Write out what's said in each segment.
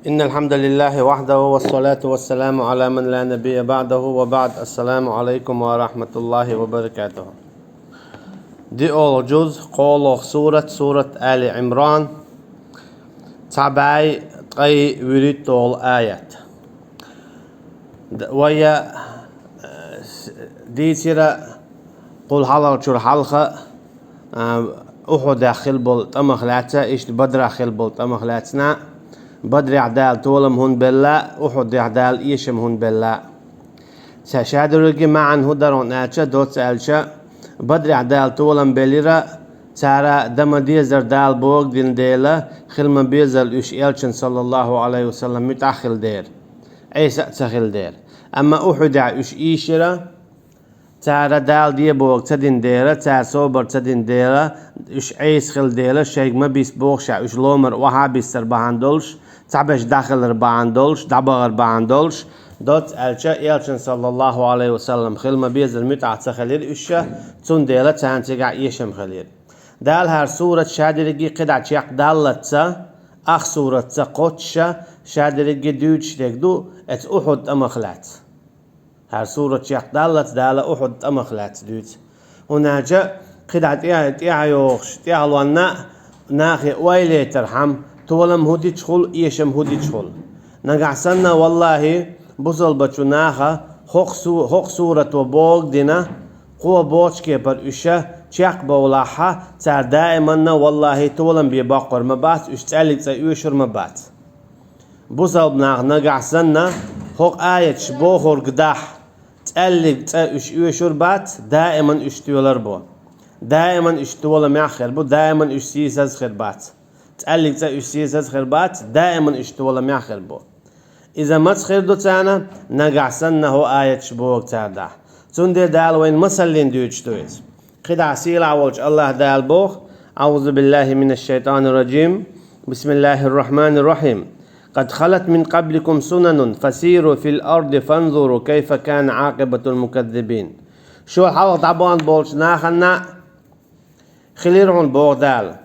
إن الحمد لله وحده والصلاة والسلام على من لا نبي بعده وبعد. السلام عليكم ورحمة الله وبركاته. دي أول جزء قول سورة آل عمران تابعي تقي وريد طول آيات ويا دي سيرة قول حلقة شر حلقة أحد داخل بول تمخلاتها إيش بدر داخل بول تمخلاتنا بدر عدال تولم هون بالله أحد عدال إيشم هون بالله ساشادرجي معا هدرون آتشا دوت سألشا بدر عدال تولم بليرا تارا دم ديزر دال بوغ دين ديلا خلما بيزل إيش إلشن صلى الله عليه وسلم متأخل دير عيسى تخل دير أما أحد إيش إيشرا تارا دال دي بوغ تدين ديرا تار صوبر تدين ديرا إيش عيس خل ديرا شيء ما بيس بوغشا إيش لومر وها بيستر بهاندولش تعبش داخل ربعان دولش دعبغ ربعان دولش دوت ألشا إلشن صلى الله عليه وسلم خلما بيزل متعة تخلير إشا تون ديلا تان تقع إيشم خلير دال هار سورة شادرقي قدع شيق دالتسا أخ سورة قوتشا شادرقي دوش تقدو ات أحد أمخلات هار سورة شيق دالت دالا أحد أمخلات دوت هناك قدع تيعيوخش تيعلوانا ناخي ويلي ترحم تولم هودي تشخل إيشم هودي تشخل نقعسنا والله بوصل بچوناخا حق سورة وبوغ دينا قوة بوچ كي بر إشا چاق بولاحا تار دائما والله تولم بيباقر مبات اشتالي تا يوشر مبات بوصل بناخ نقعسنا حق آية شبوخور قداح تالي تا يوشر بات دائما اشتولر بو دائما اشتولم ياخر بو دائما اشتيساز خربات تقلق تا اشتيساز خربات دائما اشتولم ياخر بو إذا ما تخير دو تانا نقعسنا هو آية شبوك تاردا تندر دال وين مسلين دوش تويز قدع سيلا والج الله دال بوخ أعوذ بالله من الشيطان الرجيم بسم الله الرحمن الرحيم قد خلت من قبلكم سنن فسيروا في الأرض فانظروا كيف كان عاقبة المكذبين شو حلق عبان بولش ناخنا خليرون بوغ دال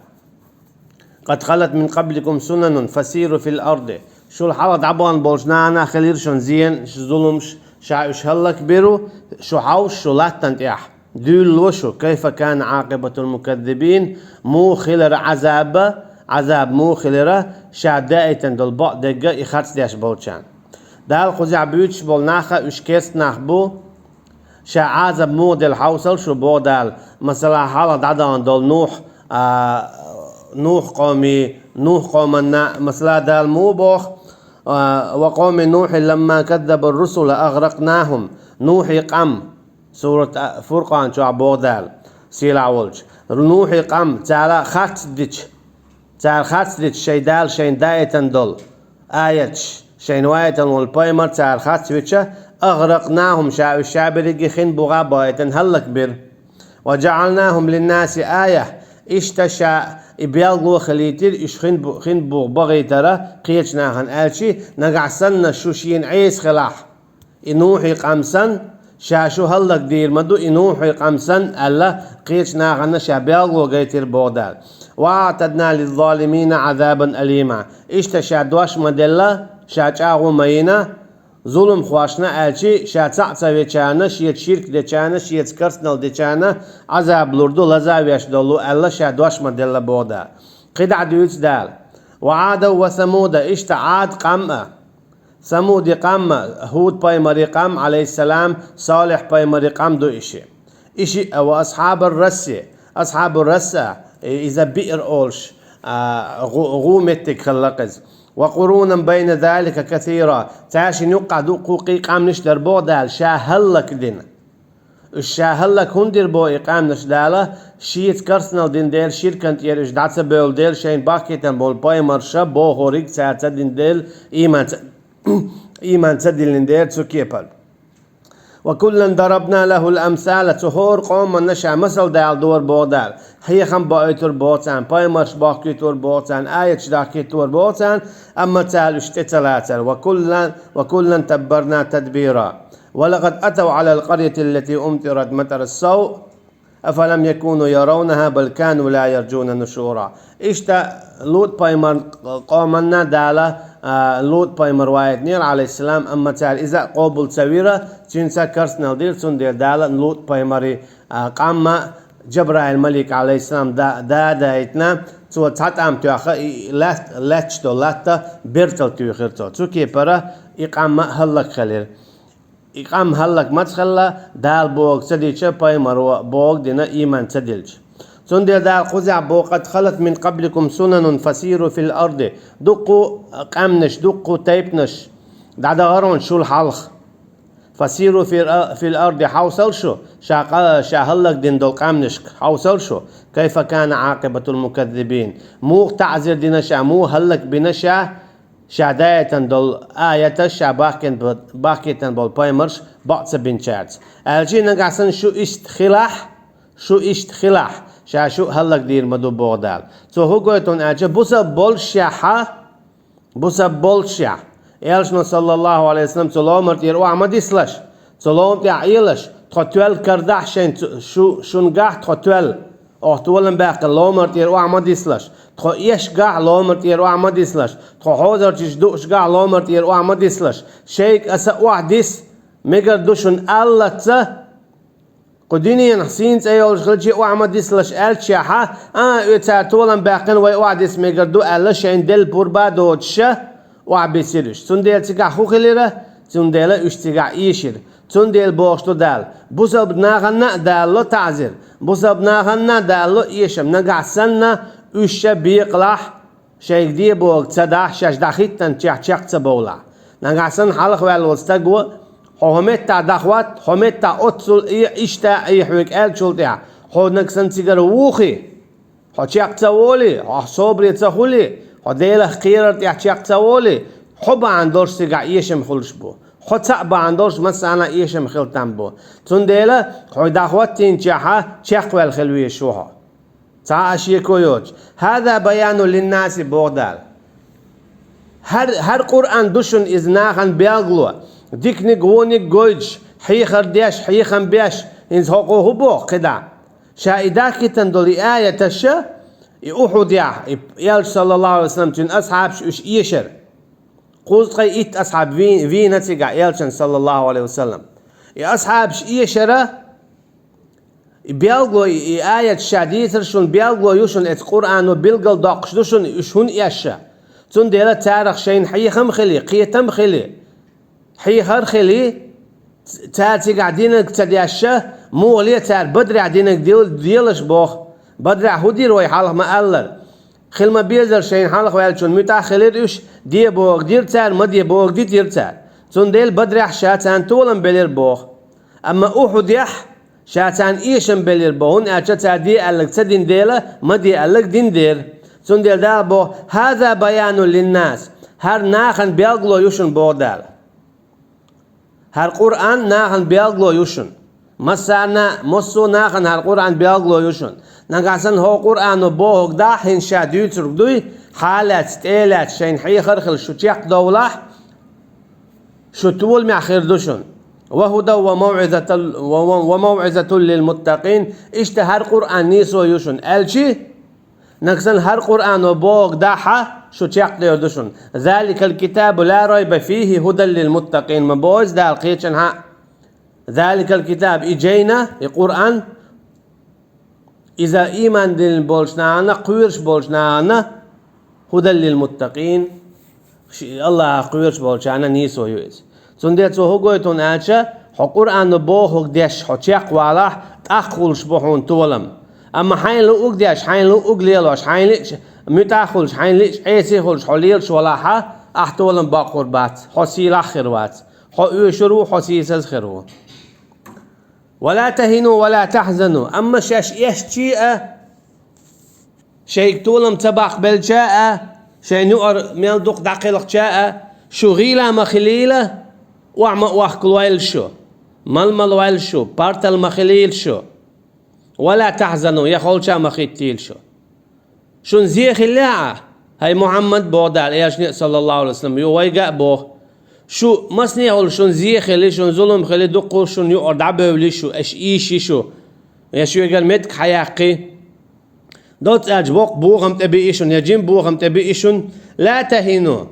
قد خلت من قبلكم سنن فسيروا في الأرض شو الحوض عبان بولشنا خلير شون زين ظلمش شاعش هلا كبيرو شو حوش شو لا تنتيح دول وشو كيف كان عاقبة المكذبين مو خلر عذاب مو خلره شادائتا دول بعض دقة إخاتس ديش بولشان دال خزع بيوتش بولناخا اشكيست ناخبو شا عذاب مو دل حوصل شو بو دال مثلا حالة عدان دول نوح قومنا مثلا دال مو بوخ وقوم نوح لما كذب الرسل أغرقناهم نوح قم سورة فرقان شو عبور دال سيلا ولج نوح قم تعالى خاتش شي دال شين دايتن دول آيتش شين وايتن والبايمر تعالى خاتش أغرقناهم الشعب رجي خين بغا بايتن هلا كبير وجعلناهم للناس آية اشتشى إبيالغو خليتير إش خين بوغ بغي ترى قيتش ناخن آلشي نقعسن شوشين عيس خلاح إنوحي قمسن شاشو هلق دير مدو إنوحي قمسن ألا قيتش ناخن شابيالغو غيتير بوغدال واعتدنا للظالمين عذابا أليما اشتشى دوش مدلا شاچاغو مينا ظلم خواشنا آلشي شاتعتا ويچانا شيت شرك ديچانا شيت كرسنل ديچانا عذاب لردو لزاويش دولو ألا شادواش مدلا بودا قدع ديوت دال وعاد وثمود اشتا عاد قم ثمود قم هود بايمري قم عليه السلام صالح بايمري قم دو إشي أو أصحاب الرسة إذا بئر أولش غومتك خلقز وقرونا بين ذلك كثيرا تعاشي نقعدو قوقي قام نشدر بودال شاهلك دين الشاهلك هندر بو إقام نشداله شيت كرسنال دين ديل شيركنت يرش دعتا بول ديل شين باكيتن بول باي مرشا بو هوريك ساعتا دين ديل إيمان تدين ديل تسوكيبال وكلا ضربنا له الأمثال تهور قوم نشا مثل دال دور بودال هي خم بايتور بوتان باي مرش باكيتور بوتان آيتش داكيتور بوتان أما تال اشتتلاتر وكلا تبرنا تدبيرا ولقد أتوا على القرية التي أمطرت مطر السوء أفلم يكونوا يرونها بل كانوا لا يرجون نشورا. إشتا لوط بايمر قومنا دالا لوط بايمر وايد نير عليه السلام أما تعال إذا قابل سويرة تنسى كرسنا دير تندير دالا لوط بايمري قام جبرائيل الملك عليه السلام دا إتنا تو تاتام تأخ لاتشتو لاتا بيرتل تيخرتو تو كي برا إقام هلك خلير إقام هلك متخلا دال بوق سديش بايمر بوق دينا إيمان سديلش تندير دال قزع بوق قد خلت من قبلكم سنن فسيروا في الأرض دقوا قامنش دقوا تيبنش دعدا غرون شو الحلخ فسيروا في الأرض حوصل شو شاهلك دين دول قامنش حوصل شو كيف كان عاقبة المكذبين مو تعزر دينا شا مو هلك بنشا شاداية دول آية شا باكيتن بول بايمرش بعض بنشات الجي نقاسن شو اشتخلاح شو هلك دير مدو بغدال تو هو قويتون اجا بوسا بولشا يالشنا صلى الله عليه وسلم تلو مرتير وعمد يسلش تلو مرتير عيلش تخطوال كردح شنقاح تخطوال احتوالن باقي لو مرتير وعمد يسلش تخو يشقاح لو مرتير وعمد يسلش تخو حوزر تشدوش قاح لو مرتير وعمد يسلش شيك اسا وعديس ميقر دوشن الله تسا قديني نحسين تأيول شغلتي وعمد يسلش الشاحة يتارتولن باقين ويوعديس ميقر دو الله شين دل بوربا دوتشا وعبيسيرش تنديل تيقع خوخيليرة تنديل اشتيقع ايشير تنديل بوشتو دال بوسب ناغنا دالو تعزير بوسب ناغنا دالو ايشم نقع سنة اشا بيقلح شايك دي بوغ تصدح شاش داخيتن تشيح تبولا نقع سن حالخ والوستقوى حومتا دخوات حومتا اتسل اشتا ايحوك الشلطيع حو نقسن تيقر ووخي حو تشيح تسولي حو صوبري تسخولي حديله خيرت يحكي تسولي حب عندوش سجع يشم خلش بو خطأ عندوش مثلا يشم خلتم بو تنديله حدا خواتين جحا شق والخلوية شوها تعاشي كويوج هذا بيان للناس بودال هر قرآن دوشن إزناخن بيغلو ديكني قوني جوج حيخر ديش حيخن بيش إنز حقوه بو قدا شايدا كتن دولي آية تشا يوحد يال صلى الله عليه وسلم تن أصحاب شو يشر قلت قي إت أصحاب في نتيجة يالشن صلى الله عليه وسلم يا أصحاب يشرة بيلقوا آية شديدة شون بيلقوا يشون القرآن وبيلقوا داقش دوشون يشون يشة تون ديلا تاريخ شين حيخم خلي قيتم خلي حيخر خلي تاتي قاعدين تدياشة مو ولي تار بدري قاعدين ديلش بوخ بدري هودي روي حالك ما ألر خل ما بيزر شين حالك ويالشون متأخلير إيش دي بوغ دير تار ما دي بوغ دي دير تار تون ديل بدري شاتان تولن بلير بوغ أما أحد يح شاتان إيشن بلير بوغن أجتا دي ألك تدين ديلا ما دي ألك دين دير تون ديل دال بوغ هذا بيان للناس هر ناخن بيغلو يوشن بوغ دال هر قرآن ناخن بيغلو يوشن مسانا مصو ناخن هر قرآن بيغلو يوشن نقاسن هو قرآن بوغ داحين شاديو ترقدوي حالات تيلات شين حي خرخل شو تيق دولح شو تول مع خير دوشن وهدى وموعظة للمتقين اشتهر قرآن نيسو يوشن الشي نقاسن هر قرآن بوغ داحا شو تيق دوشن ذلك الكتاب لا ريب فيه هدى للمتقين مبوز دا القيتشن ها ذلك الكتاب إجينا القرآن إذا إيمان دل بولشنانا قويرش بولشنانا هدى للمتقين الله قويرش بولشانا نيسو يوز سنديتو هقويتون آتشا قرآن بوهق ديش حتيق والاح تأخلش بوحون تولم أما حين لو أقديش حين لو أقليلوش حين ليش متأخلش حين ليش عيسيخلش حليلش ولاحا أحتولم باقربات حسيل آخروات حيوشرو حسيسز خرو ولا تهنوا ولا تحزنوا أما شاش يشتيئة شيء تولم تباق بالجاء شيء نؤر من دوق دقيلق جاء شو غيلة مخليلة وعما واخكل ويل شو ململ ويل شو بارتل مخليل شو ولا تحزنوا يخول شا مخيتيل شو نزيخ اللعة هاي محمد بودال ايش صلى الله عليه وسلم يويقع بوه شو مسني أقول شون زي خلي شون ظلم خلي دقور شون يقعد عبوا لي شو إيش شو يشو يقال متك حياقي دوت أجبوق بوغم تبيشون يجيم بوغم تبيشون لا تهينوا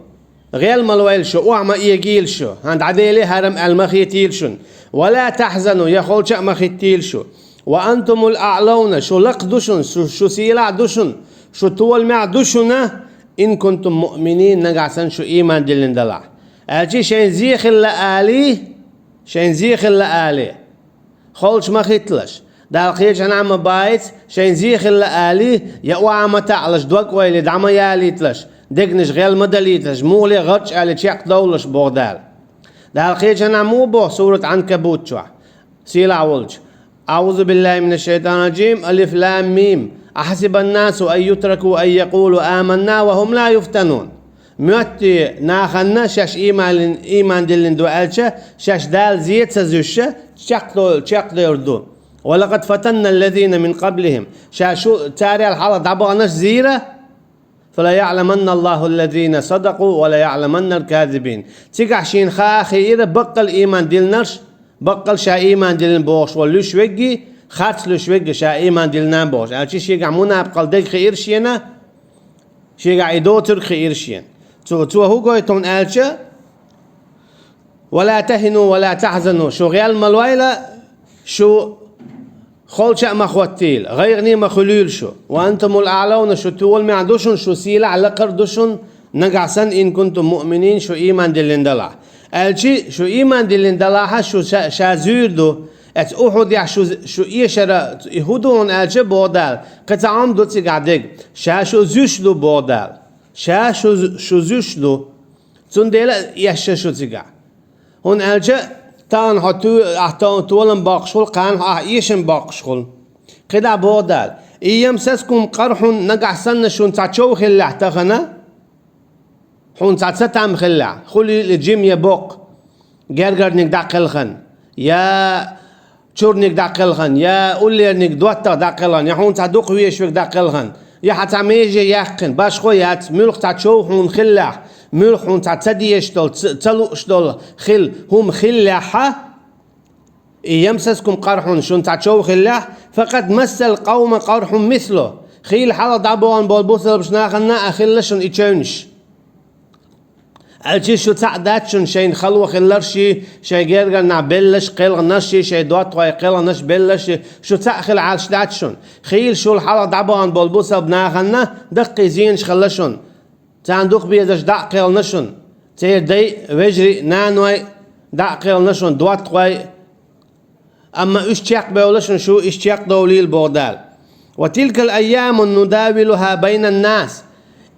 غير ملويل شو وعما يجيل شو عند عديلي هرم المخيتيل شون ولا تحزنوا يخول شأ مخيتيل شو وأنتم الأعلون شو لق دوشن شو سيلع دوشن شو طول مع دوشنا إن كنتم مؤمنين نقعسن شو إيمان دلين دلع أجي شين زيخ اللي آلي شين زيخ اللي آلي خولش مخيتلش دال خيج عم بايت شين زيخ اللي آلي يقوى ما تعلش دوك ويلي دعما ياليتلش دقنش غير مدليتلش مولي غرش آلي تشيق دولش بوغدال دال خيج مو بو سورة عنكبوت شو سيلع ولج أعوذ بالله من الشيطان الرجيم ألف لام ميم أحسب الناس أن يتركوا أن يقولوا آمنا وهم لا يفتنون مؤتي ناخنا شاش إيمان دلين دوالشة شاش دال زيت سزوشة تشاق يردون ولقد فتنا الذين من قبلهم شاشو تاري الحالة دعبانش زيرة فلا يعلمن الله الذين صدقوا ولا يعلمن الكاذبين تيقع شين خير بقى الإيمان دلنش بقل شا إيمان دلن بوش ولوش وجي خاتس لوش وجي شا إيمان دلنا بوش أشي شيء عمونا بقل دق خير شينا شيء عيدوتر خير شين تو هو قويتون ألشة ولا تهنوا ولا تحزنوا شو غيال ملويلة شو خول شا مخوتيل غيرني مخلول شو وأنتم الأعلون شو تقول معدوشن شو سيلة على قردوشن نقعسن إن كنتم مؤمنين شو إيمان دلن دلع الشيء شو إيمان دلين دلاها شو شازيردو ات أحد يع شو يشرا يهودون الشيء بودال قطعام دوتي قاعدك شو زوشلو بودال شو زوشلو تنديلا يش شو تيجا هون الشيء تان هتو أحتان تولن باقشول قان يشن باقشول كده بودال إيام ساسكم قرحون نقع سن شون تعشوا خلّع تخنا حون تعتم خلّع خلي الجيم يبوق جرجر نقدق الخن يا شور نقدق الخن يا أولي نقدوت دق الخن يا حون تعدق ويش دق الخن يا حتى ميجي يحقن باش خويات ملخ تعشوا حون خلّع ملخ حون تعتدي يشتول تلو شتول خل هم خلّعها يمسسكم قرح شون تعشوا خلّع فقد مس القوم قرح مثله خيل حلا دعبوان بالبوصل بشناخنا أخلشون يتشونش الشيء شو تعداتشون شين خلوة خلرشي شي جرجر نعبلش قيل نشي شي دوات واي قيل نش بلش شو تأخل على شداتشون خيل شو الحلا دعبوان بالبوصل بناخنا دقي زينش خلشون تعندوق بيدش دع قيل نشون تير دي وجري نانوي دع قيل نشون دوات واي أما اشتياق بيولشن شو اشتياق دولي البودال وتلك الأيام نداولها بين الناس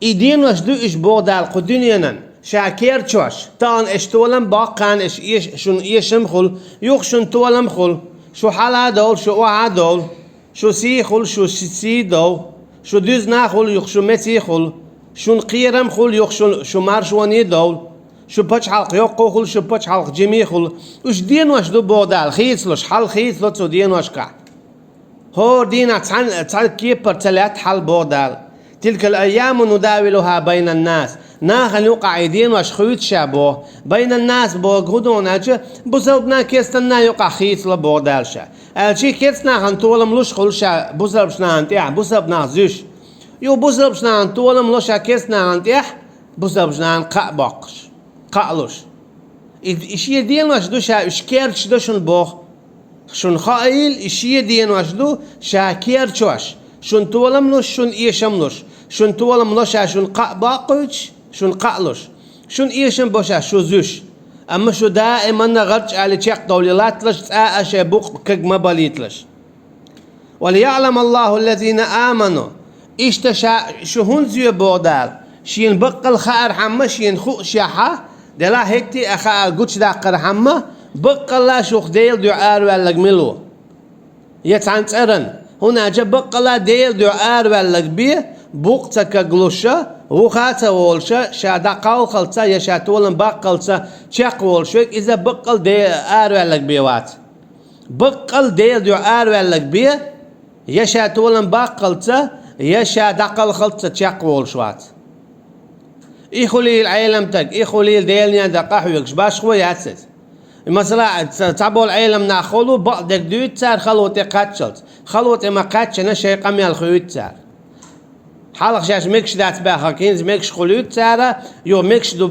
إيدين وشدو إش بودال قدنينا شاكير تشوش تان اشتولم باقان اش شون يشم خل يخشن تولم خل شو حالا دول شو وعا دول شو سي خل شو سي دول شو دوزنا خل يخشو متي خل شون قيرم خل يخشو شو مارشواني دول شو بچ حلق يقو خل شو بچ حلق جميع خل وش دين وش دو بودال خيصلش حل خيصلو تو دين وش قع هو دين تعال كيبر تلات حل بودال تلك الأيام نداولها بين الناس ناخل قاعدين وش خيط شابو بين الناس بوغدون أجا بزربنا كيستنا يقع خيط لبودال شا الشي كيستنا هنطولم لش خل شا بزربنا هنتيح بزربنا زوش يو بزربنا هنطولم لش كيستنا هنتيح بزربنا هنقع باقش قالوش إشي دين وش دو شا إشكيرش دوشن بوخ شون خايل إشي دين وش دو شاكير شوش شون تولم لش شون إيشم لش شون تولم لش شون قا باقش شون قالوش شون إيشم بوشا شو زوش أما شو دائما نغرج على تشيق دوليلات لش تآش بوق كج مباليت وليعلم الله الذين آمنوا إشتشا شو هنزي بودال شين بقل خير حما شين خو شاحة دلا هيكتي أخا قدش داقر حما بقل لا شوخ ديل دعار والق ملو يتعنت أرن هنا جا بقل ديل دعار والق بيه بوقتك قلوشة وخاتا والشا شا داقاو خلطا يشا تولن باقلتا تشاق والشوك إذا بقل ديل آر والق بيوات بقل ديل دعار والق بيه يشا تولن باقلتا يشا داقل خلطا تشاق والشوات إخولي العالم تك إخولي ديلني عند قحويكش باش خوياتس مثلا تعبول عالم ناخلو بعدك دوت سار خلوتي قاتشلت خلوتي ما قاتشنا شيء قمي الخيوت سار حالق شاش ميكش دات باخر كينز ميكش خلوت سار يو ميكش دو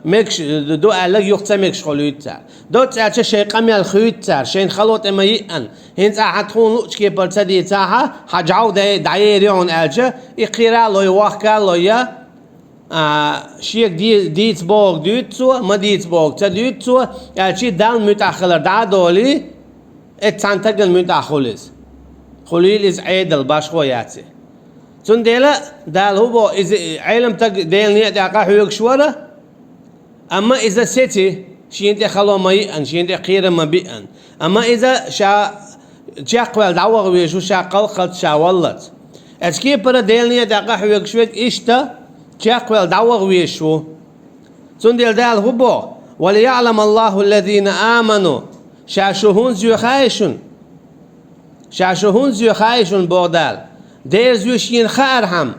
ميكش دو ألق يخت ميكش خلوت سار دوت سار شيء قمي الخيوت سار شين خلوتي ما يأن هنت أحدخون لوش كي برتدي تاها حجعو دايريون ألجا إقرا لو يوخكا لو يا شيك ديت بوغ دوتسو ما ديت بوغ تدوتسو يعني دال متأخر دا دولي اتسانتقل متأخرز خليل إز عيدل باش خوياتي تون ديلا دال هو إذا علم تق ديل نيت يقع حيوك شورا أما إذا سيتي شينتي خلو ما يأن شينتي قيرة ما بيأن أما إذا شا جاقوال دعوة ويشو شا قلقت شا ولت أتكي برا ديل نيت يقع حيوك شوك إشتا جاقوال دعوة ويشو تون ديل دال هو وليعلم الله الذين آمنوا شاشوهون زيو خايشون بودال دير زيو شين خار هم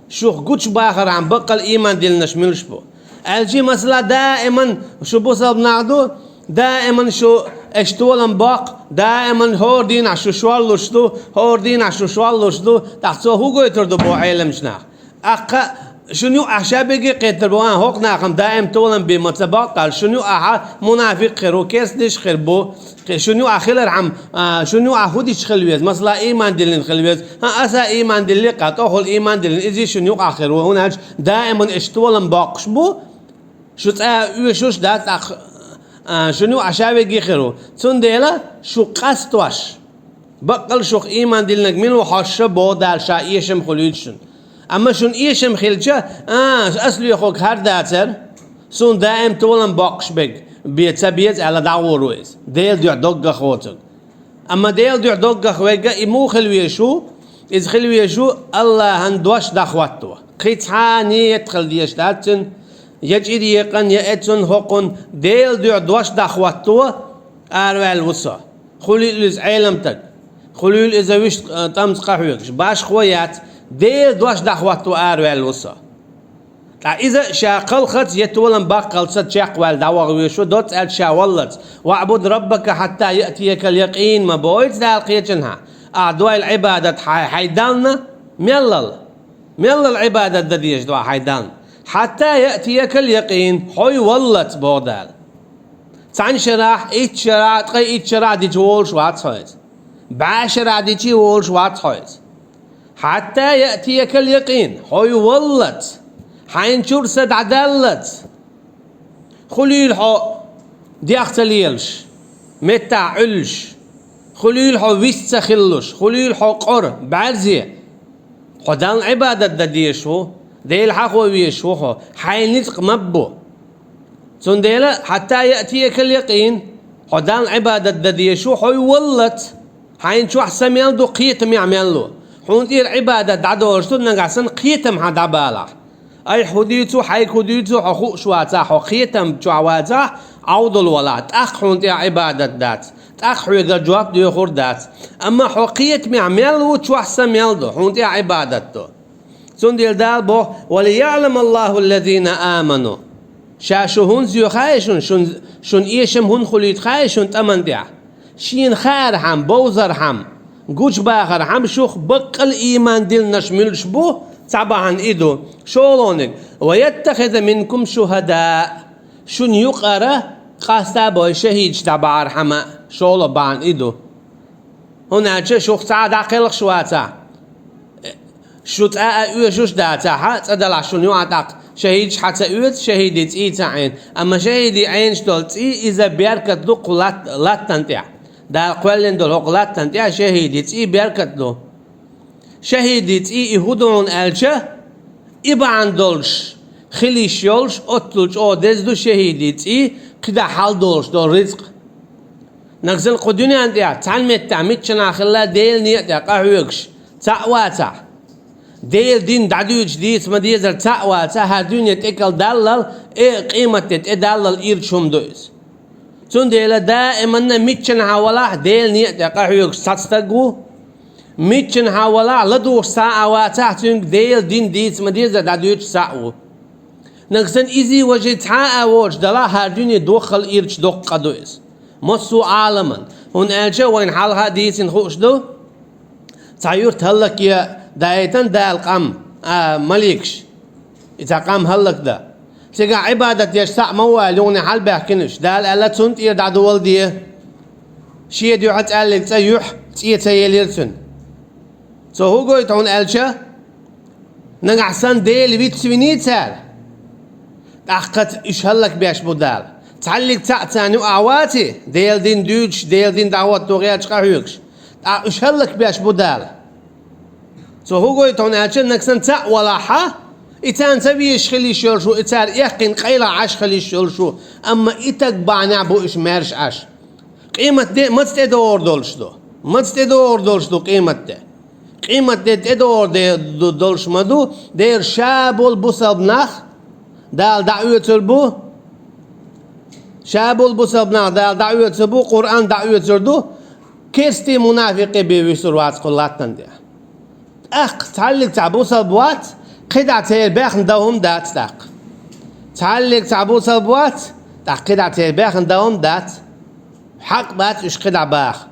شوخ قوش باخر هم بقى الإيمان ديل نشملش بو الجي مسلا دائما شو بوصل بنعدو دائما شو اشتولن باق دائما هوردين عشو شوال لشدو هوردين عشو شوال لشدو تحتو هو يتردو بو علم شناخ أقا شنو أحشابي قتل بوان هوق ناقم دائم تولن بمتباقل شنو أحا منافق خيرو كيس ديش خير بو شنو أخيلر عم شنو أخوديش خلويز مثلا إيمان دلين خلويز أسا إيمان دلين قطعه الإيمان دلين إزي شنو آخر هناك دائما اشتولن باقش بو شو يشوش دات شنو أحشابي خيرو تون ديلا شو قستوش بقل شو إيمان دلينك من وحش بو دال شا إيشم خلويدشن أما شون إيشم خلجة أصلي يخوك هر داتر سون دائم تولن باقش بك بيتسبيت على دعوة رويز ديل ديع دوغة خوتك أما ديل ديع دوغة خويقة إمو خلويشو إذ خلويشو الله هندوش دخواتو قيتحاني يدخل ديش داتن يجئ ديقن يأتن هقن ديل ديع دوش دخواتو أروال وصا خليل إز عالمتك خليل إذا وش تمس قحويكش باش خويات ديل دوش دخواتو أروال وصا إذا شاقل خط يتولن باقل ست شاقوال دعوة ويشو دوت أل شاولت واعبد ربك حتى يأتيك اليقين ما بويت ذا القيتنها أعدوا العبادة حيدالنا ملل العبادة دديش دوا حيدالنا حتى يأتيك اليقين حي ولت بودال تعني شراح إيت شراح دي تولش واتحويت بعشرة دي تولش واتحويت حتى يأتيك اليقين حي ولت حين شرسد عدلت خليل حو دي اختليلش متى علش خليل حو ويست خلش خليل حو قر بعرزي حدان عبادة دديشو ديل حقو ويشو حين نتق مبو سن ديلا حتى يأتيك اليقين حدان عبادة دديشو حو ولت حين شو حسم يلدو قيتم يعملو حون دير عبادة دعدورشتو نقعسن قيتم حدابالا أي حديثو حيك حديثو حقوق شواتا حقيتم شواتا عوض الولاد أخون تي عبادة دات أخوي جواب دي خور دات أما حقيت معمل وشو أحسن يلدو حون تي عبادته سنديل دال بو وليعلم الله الذين آمنوا شاشهون زيو خايشون شون إيشم هون خليت خايشون تمن ديع شين خير حم بوزر حم قوش باخر حم شوخ بقل إيمان ديل نشملش بو طبعا إيدو شولونك ويتخذ منكم شهداء شن يقرأ قاستا بوي شهيد تبع رحمة شولو بان إيدو هنا شوخ سعد عقلق شواتا شو تأأ شوش داتا حات أدلع شن يعتق شهيد حتى أوت شهيد إيتا عين أما شهيد عين شتولت إذا بيركت له قلات تنتع دا قولن دول قلات تنتع شهيد بيركت له شهيدت يهودون ألشة إبعان دولش خليش يولش أطلج أو دزدو شهيدت كده حال دولش دول رزق نغزل قدوني عندها تعلمت تعميت شناخلا ديل نيت قهوكش تأواتا ديل دين دعدو جديد ما ديزر تأواتا هادوني تكل دلل قيمة تدلل إيرشهم دوز تون ديل دائما ميت شناخلا ديل نيت قهوكش تستقو ميتشن حوالا لدو ساعة واتحتنك ديل دين ديت مديزة دادوش ساعة نقصن إزي وجه تعاء وجه دلا هردوني دوخل إيرش دوق قدويس مصو عالما هون أجا وين حالها ديسين خوش دو تعيور تهلك يا دايتن دا القام مليكش إذا قام هلك دا تيجا عبادة يشتاع موالوني حال بحكنش دال ألا تنت إير دا دول دي شيء ديو حتى قالك تيوح تيليرتن سو هو قوي تون ألشا نقعسان ديل بيت سويني تال أخت إيش هلك بيش بدال تعلق تعتاني وأعواتي ديل دين دوتش ديل دين دعوات توغياتش قاهيوكش إيش هلك بيش بدال سو هو قوي تون ألشا نقسن تا ولا حا إتان تبيش خلي شلشو إتان يقين قيلة عش خلي شلشو أما إتك باعنع بو إيش مارش عش قيمة دي ما تدور دولش دو ما تدور دولش دو قيمة دي تدور دولش مدو دير شابول بوسبناخ دال دعوة البو شابول بوسبناخ دال دعوة البو قرآن دعوة الدو كيستي منافقي بيويسر وات قلاتن دي أخ تعلق تعبو سبوات قدع تير باخن دوهم دات تاق تعلق تعبو سبوات قدع تير باخن دوهم دات حق بات إيش قدع باخ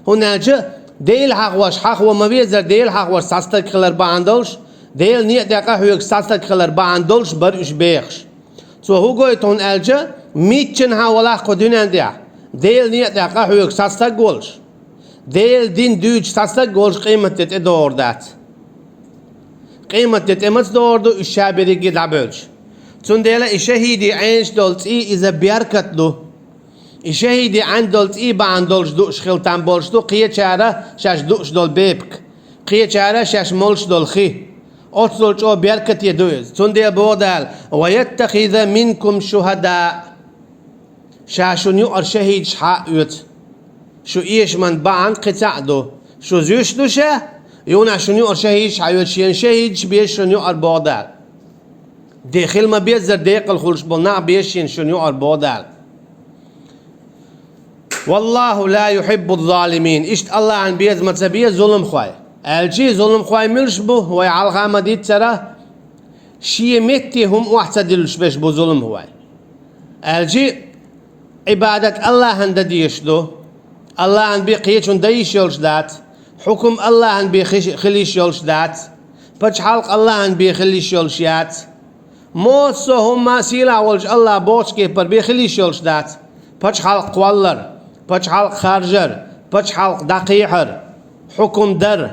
هنا جا ديل حق واش حق وما بيزر ديل حق واش ساستك خلر باندولش ديل نيت دقة هيك ساستك خلر باندولش بر إيش بيخش سو هو قويت هون ألجا ميتشن ها ولا قدين عندها ديل نيت دقة هيك ساستك قولش ديل دين دوج ساستك قولش قيمة تتدور دات قيمة تتمت دور دو الشابري قد عبولش تون ديلا إشهيدي عينش دولت إذا بيركت دو إشهيدي عن دولت باندولش دو شخلتان بولش دو قية شارة شاش دوش دول بيبك قية شارة شاش مولش دول خي أتصلش أو بيركت يدوز تون ديلا بودال ويتخذ منكم شهداء شاشون يؤر شهيد شحاء يوت شو إيش من بان قطع دو شو زيوش دوشة يونا شون يؤر شهيد شحاء شين شهيد بيش شون يؤر بودال داخل ما بيزر داخل خلش بلنا بيشين شون يؤر بودال والله لا يحب الظالمين إشت الله عن بيز متسبيه ظلم خواي الجي ظلم خواي ملش بو ويعالغا مديد ترى شي متي هم واحتدلش بيش بو ظلم هواي الجي عبادة الله هندديش دو الله عن بيقيتش ديش يلش دات حكم الله عن بيخليش يلش دات بج حلق الله عن بيخليش يلشيات موسو هم سيلا ولج الله بوش كيبر بيخليش يلش دات بج حلق والر بج حلق خارجر بج حلق دقيحر حكم در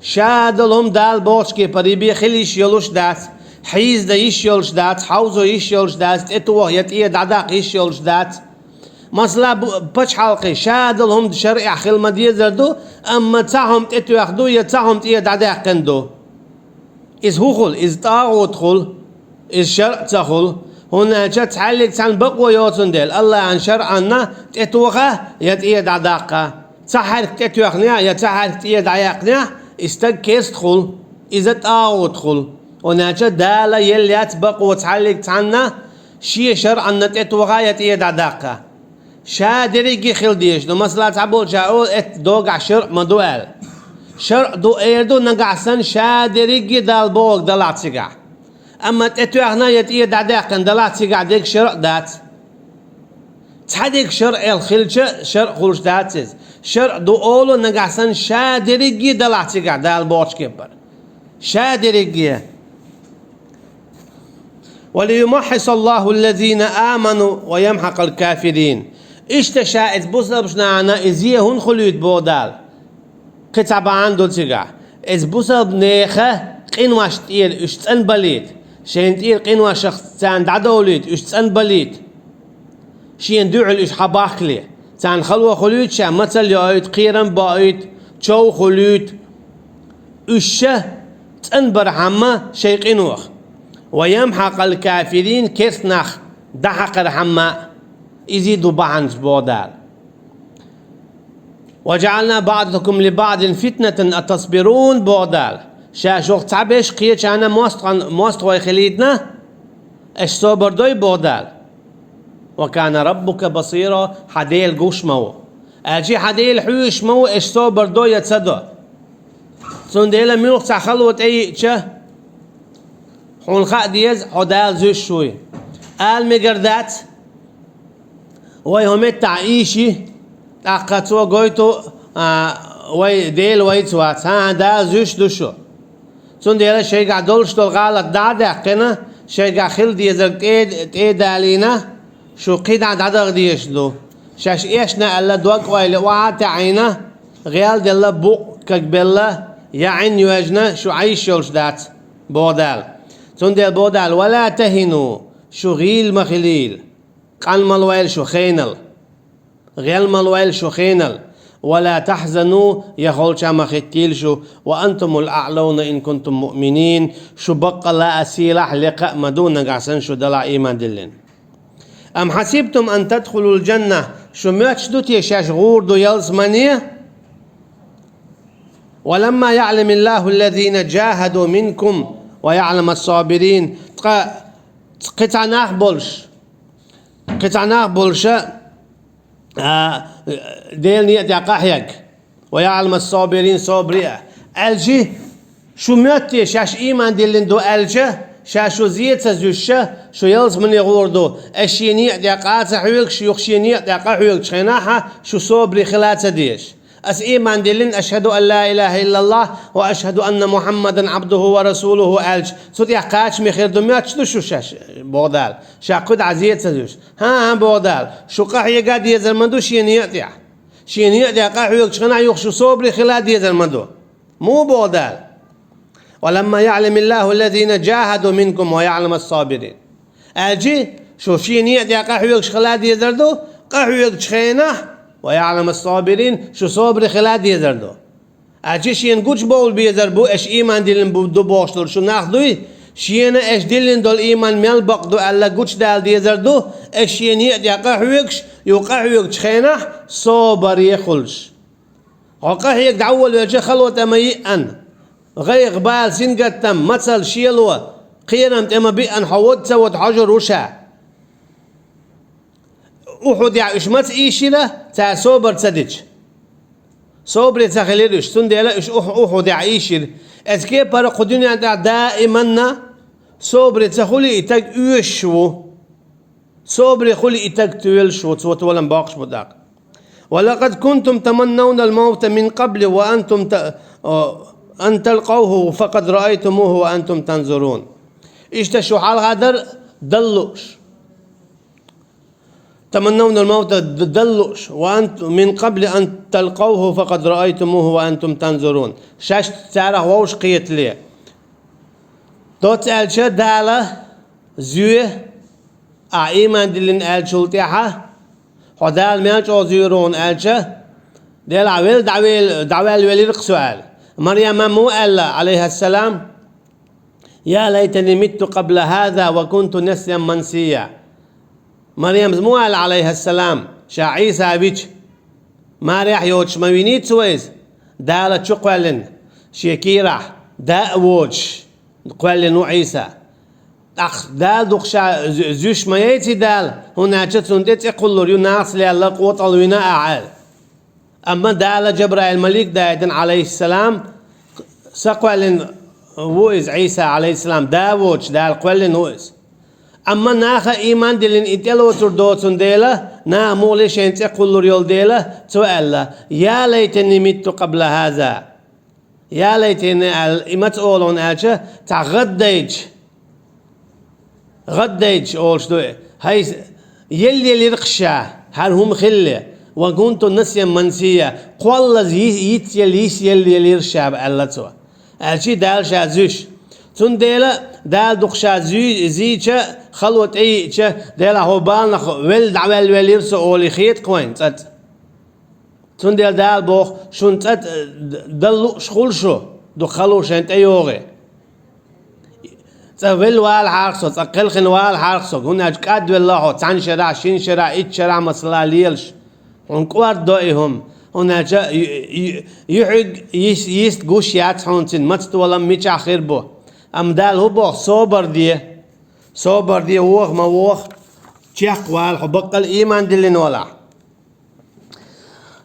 شادلهم دال بوش كيبر بيخليش يلش دات حيز ديش يلش دات حوزو يش يلش دات اتوه يتيه دعداق يش يلش دات مثلا بج حلقي شادلهم شرع خل مديه زردو اما تاهم اتو ياخدو يتاهم تيه دعداق كندو إذ هو خل إذ طاغوت خل إذ شرع تخل هنا جت عليك عن بقوة يوتن ديل الله عن شرعنا تتوخه يتيد عداقة تحرك تتوخنيا يتحرك تيد عياقنيا استكيس خل إذا طاغوت خل هنا جت دالة يليات بقوة عليك عنا شيء شرعنا تتوخه يتيد عداقة شادريجي خل ديش دو مثلا تعبول جاول ات دوغ شرع مدوال شرع دو ايردو نقعسن شادريجي دال بوغ دلات سيقع اما تتوخنا يتيه دعداقن دلات سيقع ديك شرع دات تحديك شرع الخلشة شرع خلش داتز شرع دو اولو نقعسن شادريجي دلات سيقع دال بوغ كبر شادريجي وليمحص الله الذين آمنوا ويمحق الكافرين اشتشاءت بوصل عنا ازيه هون خلوت بودال قطع عندو تيجا از بوصل بنيخه قنواش تير اشتن بليت شين تير قنواش شخص تان دعدوليت اشتن بليت شين دوعل اش حباخلي تان خلوة خلوت شا مثل يايت قيرن بايت چو خلوت اشه تنبر حما شي قنوخ ويمحق الكافرين كسنخ دحق رحمة يزيدوا بعض بودال وجعلنا بعضكم لبعض فتنة أتصبرون بودال شاشوق تعبش قيتش أنا موستغوي خليدنا اش صبر دوي بودال وكان ربك بصيرا حديل قوش مو اجي حديل حوش مو اش صبر دوي يتصدو سنديلا ميوق خلوة اي چه حون خا ديز حدال زوش شوي المقردات ويهم التعيشي تاقتوا قويتو وي ديل ويتوات ها دا زوش دوشو تون ديلا شيء قاعدولش دول غالط دادا قنا شيء قاخل ديزر تيد علينا شو قيد عدد ديش دو شاش إيشنا ألا دوك ويل وعات عينا غيال ديلا بو كقبلا يعين يوجنا شو عيش يولش دات بودال تون ديل بودال ولا تهنوا شو غيل مخليل قال مالويل شو خينل غيل مالويل شو خينل ولا تحزنوا يخول شام ختيل شو وأنتم الأعلون إن كنتم مؤمنين شو بقى لا أسيلح لقاء مدون قعسن شو دلع إيمان دلين أم حسبتم أن تدخلوا الجنة شو ماتشدو تيشاش غوردو يلزمانية ولما يعلم الله الذين جاهدوا منكم ويعلم الصابرين قطعناخ بولش ديل نيت يقاحيك ويعلم الصابرين صابرية الجي شو ماتي شاش إيمان دلين دو الجي شاشو زيت زوشة شو يلز من يغوردو الشينيع دقات حويك شو يخشينيع دقا حويك شخناحة شو صبري خلات ديش أس إيمان دلين أشهد أن لا إله إلا الله وأشهد أن محمدا عبده ورسوله ألج صوت يحقاش مخير دميات شو شو شاش بودال شاقود عزيت زوش ها بودال شو قاحي قاد يزر مندو شينيع دقا حويك شخناحة يخشو صبري خلات يزر مندو مو بودال ولما يعلم الله الذين جاهدوا منكم ويعلم الصابرين أجي شو شينيع دي قحويك خلاد يزردو قحويك شخينه ويعلم الصابرين شو صبر خلاد يزردو أجي شين قوش بول بيزربو اش إيمان دلن بدو بوشتر شو ناخدوي شين اش دلن دول إيمان ميل بقدو ألا قوش دال يزردو اش شينيع دي قحويك يقحويك شخينه صبر يخلش وقحويك دعول وجه خلوة ميئن غير غبال سنقتم مثل شيلوه قيرم تما بأن حود سوت حجر وشا أحد إيش مت إيشيله تا صبر تصدق صبر تخليلش سندلا إيش أحد إيشيل أذكى برا قدني دائما صبر تخلي إتج يشوا صبر خلي إتج تولشوا صوت ولا باقش بدك ولقد كنتم تمنون الموت من قبل وأنتم أن تلقوه فقد رأيتموه وأنتم تنظرون إيش حال هذا دلوش تمنون الموت دلوش وأنتم من قبل أن تلقوه فقد رأيتموه وأنتم تنظرون شاش تعرف وش قيت ليه دوت ألش دالة زوه إيمان دلين ألشلتها حدال مالش أزيرون ألش دل عويل دعويل وليرق سؤال مريم مو ألا عليها السلام يا ليتني مت قبل هذا وكنت نسيا منسيا مريم مو ألا عليها السلام شا عيسى بيش ما ريح يوتش ما وينيت سويز دالة شو قوالن شيكيرا دا ووتش قوالن عيسى أخ دال دخشا زوش ما يتي دال هنا تسندت يقول له ناس لي الله قوة الويناء أعال أما دال جبرائيل الملك دايدن عليه السلام سقوالن ووز عيسى عليه السلام داوتش دال قوالن ووز أما ناخا إيمان دلين إتلو تردوتون ديلا نا موليش انت يقول ريول ديلا سؤال يا ليتني مت قبل هذا يا ليتني إمت أولون ألشا تع غديج أولش دوي هاي يلي رقشا هل هم خلة وكنت نسيا منسيا قوال يلي رشاب ألتوا ألشي دال شازوش تون ديلا دال دخشا زيشا خلوت ايشا ديلا هو بالنا ولد عوال وليرسو اولي خيط قوين تون دال بوخ شون دلو شغل شو دو خلوش انت ايوغي تول وال حارسو تقل خن وال حارسو هنا قد والله تان شرع شين شرع ايت شرع مصلا ليلش ونقوار دوئهم هنا يحق يست قوش ياتحونتين متت ولا ميش اخير بو ام دال هو بوخ صوبر دي ووخ ما ووخ تشيق والحو بقى الإيمان دلين ولا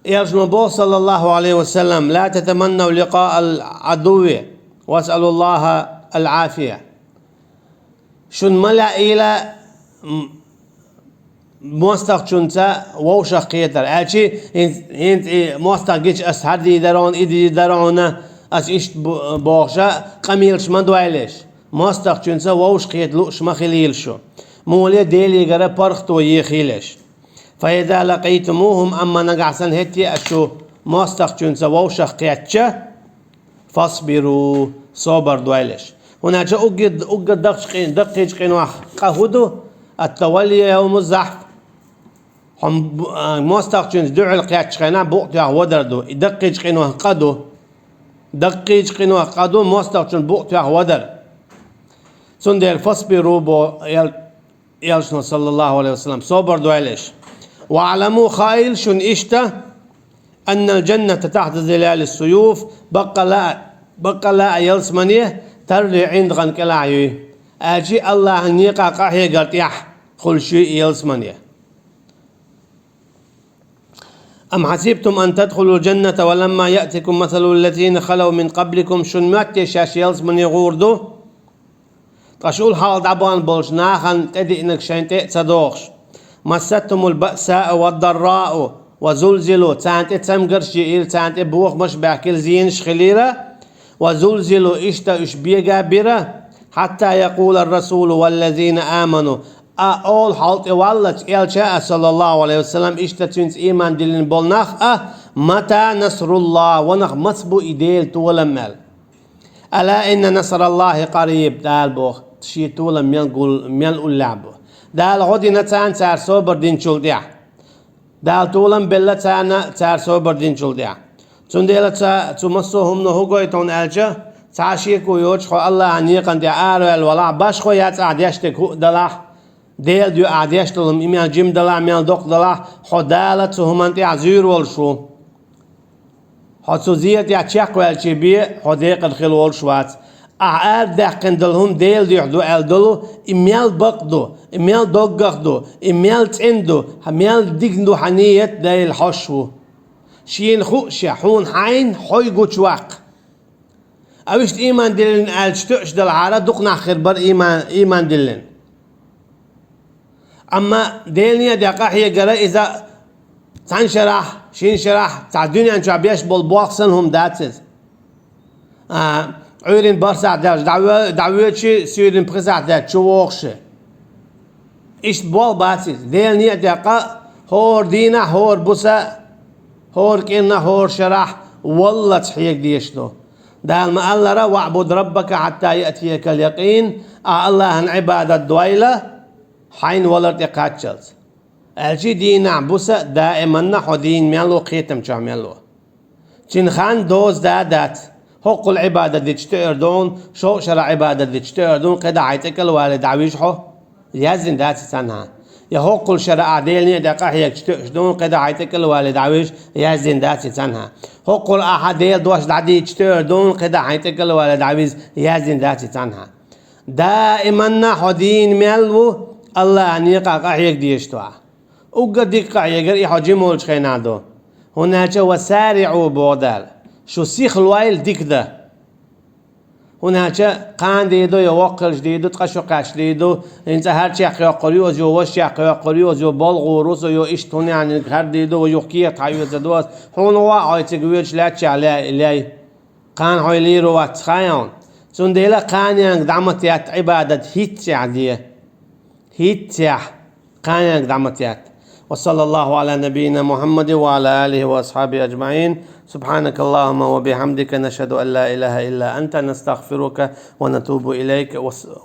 يرجم بوخ صلى الله عليه وسلم لا تتمنوا لقاء العدو واسألوا الله العافية شن ملا إلى موستق شنتا ووشق قيتر أشي هنت موستق جيش أسهردي درون إدي درونه أش إيش بوخشة قميلش من دوالش موستق شنتا ووش قيت لوش ما خليلشو مولي ديلي جرا برختو يخيلش فإذا لقيتموهم أما نقعسن هتي أشو موستق شنتا ووشق قيتش فاصبروا صبر دوالش هنا جاء أوجد دقيق قنوح قهودو التولي يوم الزحف هم موستقشن دع القياتش قنا بوقتها ودردو دقيق قنوح قدو موستقشن بوقتها ودر سندر فاصبروا بو يلشنا صلى الله عليه وسلم صبر دوالش واعلموا خايل شن إشتا أن الجنة تحت ظلال السيوف بقى لا يلسمنيه تري عند غن كلاعي أجي الله نيقا قاحي قرتيح كل شيء يلسمنيه أم حسبتم أن تدخلوا الجنة ولما يأتكم مثل الذين خلوا من قبلكم شنمات شاش يلسمني غوردو تشول حال دبان بولش ناخن تدي إنك شين تصدوخش مستهم البأساء والضراء وزلزلوا تانت تسمقرش إير تانت بوخ مش بحكي زينش خليرة وزلزلوا إشتا إشبيقا بيرا حتى يقول الرسول والذين آمنوا أول حالت والله إلشاء صلى الله عليه وسلم إشتا تنس إيمان دلين بولناخ متى نصر الله ونخ مصبو إديل تولمال ألا إن نصر الله قريب دال بوخ تشي تولم ميل اللعبو دال غدي نتان تار صوبر دين شلديع دال تولم بلا تار صوبر دين شلديع تنديلا تمسوهم نهوغوي تون ألجا تعشيكو يوجخو الله عنيقن دي آروال ولا باشخو يات عديشتك دلاح ديل ديو عديشتلهم إميال جيم دلاح ميال دوق دلاح خدالة همان عزير والشو حسوزية يعشيق والشي بيه خديق الخيل والشوات أعاد داقن دلهم ديل ديو حدو ألدلو إميال بقدو إميال دوقخدو إميال تندو إميال ديقندو حنية ديل حشو شين خوشة حون حين حوي قوشواق أوشت إيمان دلين ألشتوش دل عارة دقنا خربر إيمان دلين أما دلنيا دقا هي قرأ إذا تنشرح شين شرح تاع الدنيا أنشو عبيش بالبواقسنهم داتز عيرين برسع داش دعوات شي سيرين برسع داش شو وقشة إيش بول باتز دلنيا دقا هور دينا هور بوسا هور كنا هور شرح والله تحيك ديشتو دال ما الله را واعبد ربك حتى يأتيك اليقين الله ان عبادة دويلة حين ولرت يقاتشلت الجي دين عبوسة دائما نحو دين ميلو قيتم شو ميلو تنخان دوز دادات حق العبادة دي تشتردون شو شرع عبادة دي تشتردون قد عيتك الوالد عويشحو يزن دات سنها يحق الشرع ديلني دقا هيك تشتردون قد عيتك الوالد عويش يزن دات سنها حق الأحد ديل دوش دعدي تشتردون قد عيتك الوالد عويش يزن دات سنها دائما نحو دين ميلو الله أن يقع هيك ديشتوا وقد يقع يقر يحجمولش خينادو هناك وسارعوا بودال شو سيخ الوايل ديكدا هناك قان ديدو يوقلش ديدو تقشقش ديدو انت هر شيء يقريو جو وش يقريو جو بالغوروس يو اشتوني عن هر ديدو ويوكيه تعيو زدواس هون وا ايتغويش لاتش على قان هايلي رو واتخايون سنديلا قان يان دعمتيات عباده هيت عاديه هيت قان يان دعمتيات وصلى الله على نبينا محمد وعلى آله وأصحابه أجمعين سبحانك اللهم وبحمدك نشهد أن لا إله إلا أنت نستغفرك ونتوب إليك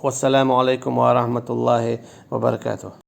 والسلام عليكم ورحمة الله وبركاته.